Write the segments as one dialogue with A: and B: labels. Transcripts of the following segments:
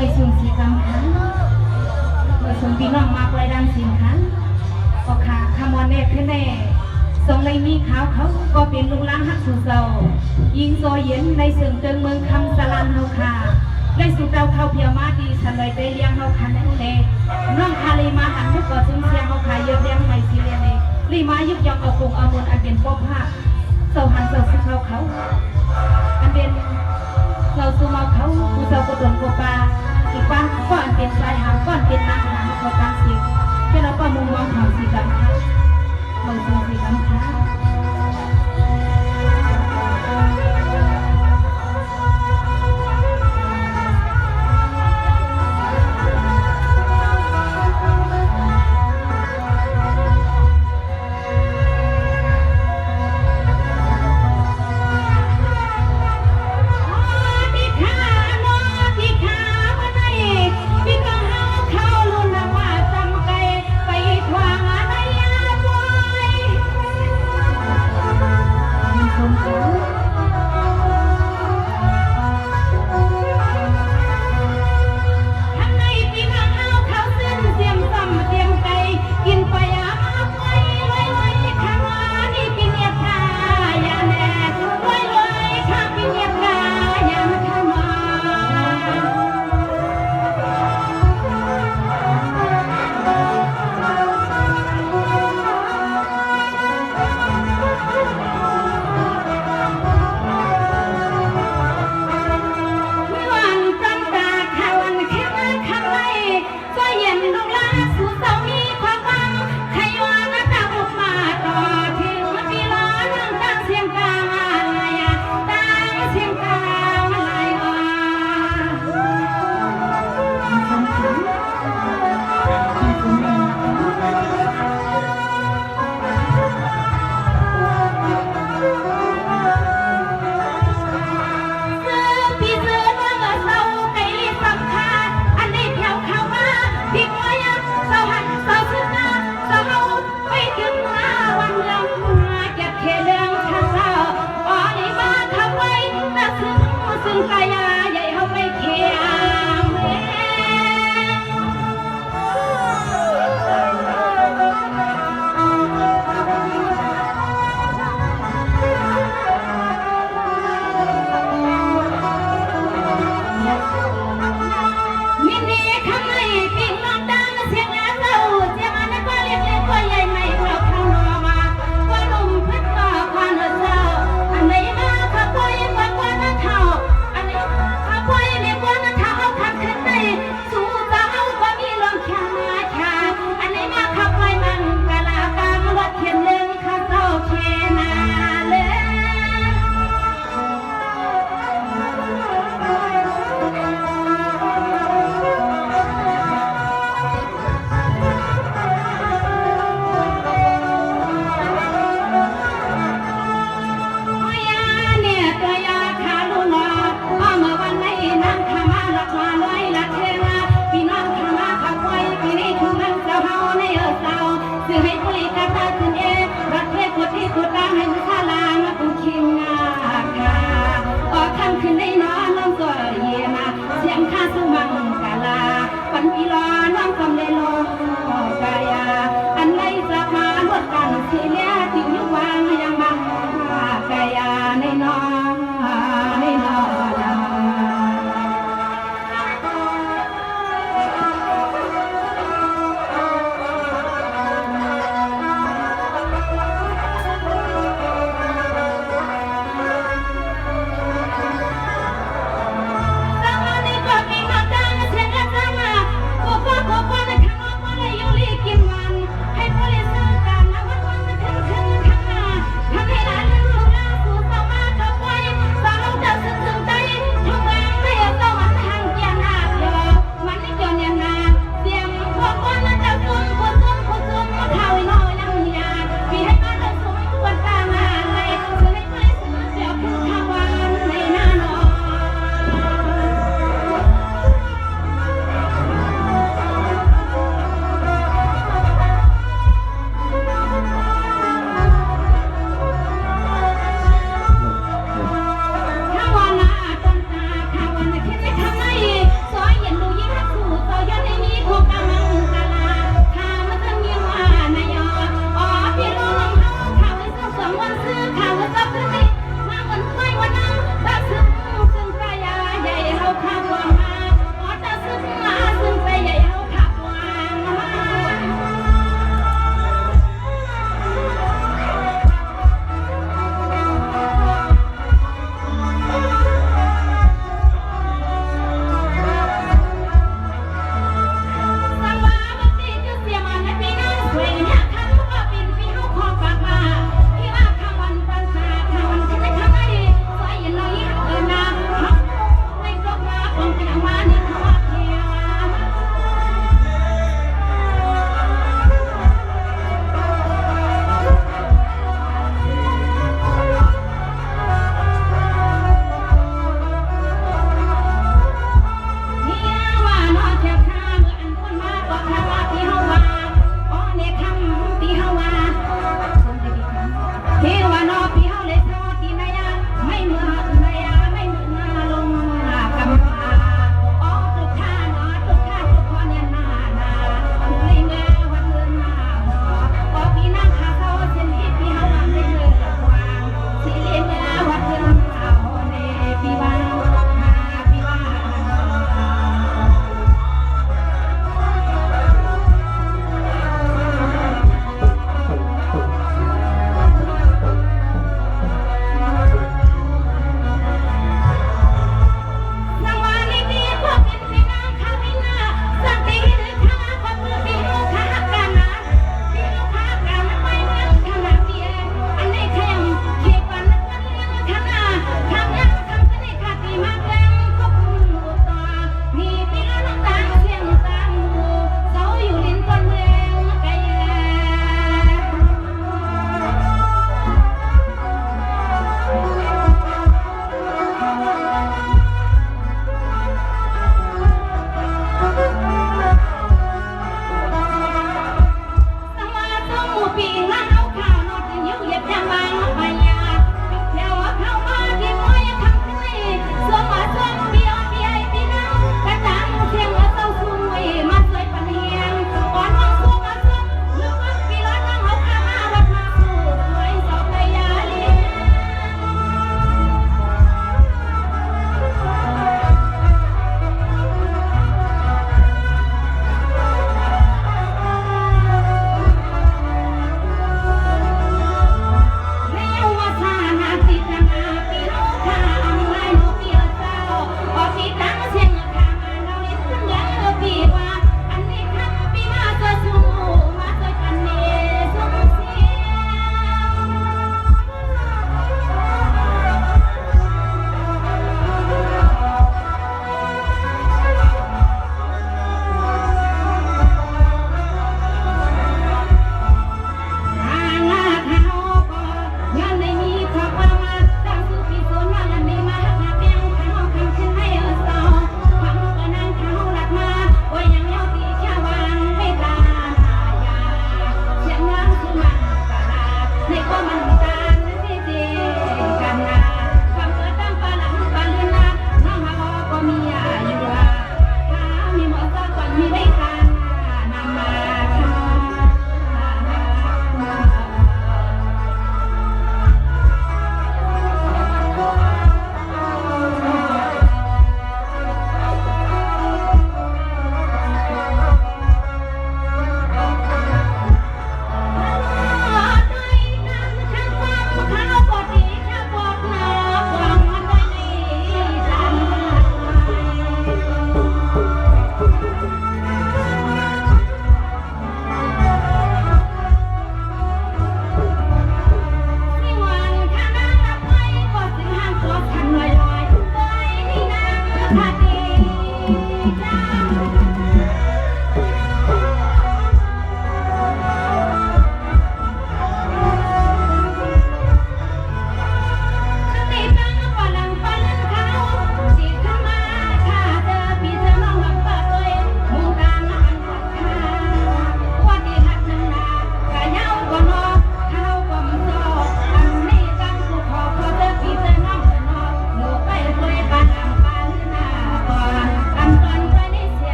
A: ไม่สูงสีกำคันไม่สูงพี่น้องมาไว้ดังสินคันก็ขาขมอนเนตขึ้นแน่ทรงในมีขาวเขาก็เป็นลุงล้างหักสู่เศร้ายิงโซเย็นในเสื่อมเติงเมืองคำสลันเฮาขาในสุดเราเข้าเพียมาดีฉันเลยไปเลี้ยงเฮาคันนั่นเองน้องคาลีมาหันมุกก่อซุ้มเสียงเฮาขายเยอะเลี้ยงไม่ซีเรียนเลยลีมายุบยองเอาคงเอามนอันเป็นป้อผ้าเศร้าหันเศร้าซึ่งเขาอันเป็นเราสู้เมาเขาผู้เศร้ากระโดดกปลาอีกบ้านก้อนเป็นสายหางก้อนเป็นนางหางเขาตั้งสิแค่เราก็มุมมองเขาสีดำค่ะเราสูงสีดำค่ะ ข้าวมาขอจะซึ้งมาซึ้งไปใหญ่เอาขับวางมา สังวาบตีจะเสียมันในปีนั้นสวยเนี่ยคันว่าปีนปีเฮาขอบปากมาพี่ว่าข้าวันปันสาข้าวันที่ไม่ข้าได้สวยอย่างน้อยเออนาเขาในกรอบมาของพี่มานี่เขาว่าเพีย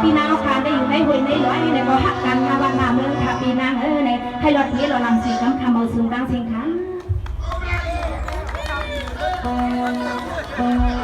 A: ปีนา ร้อยในก็หักกันมาวันมาเมืองคาปีนางในให้รถนี้เราลำสีคำเอาสูงดังสิงคัน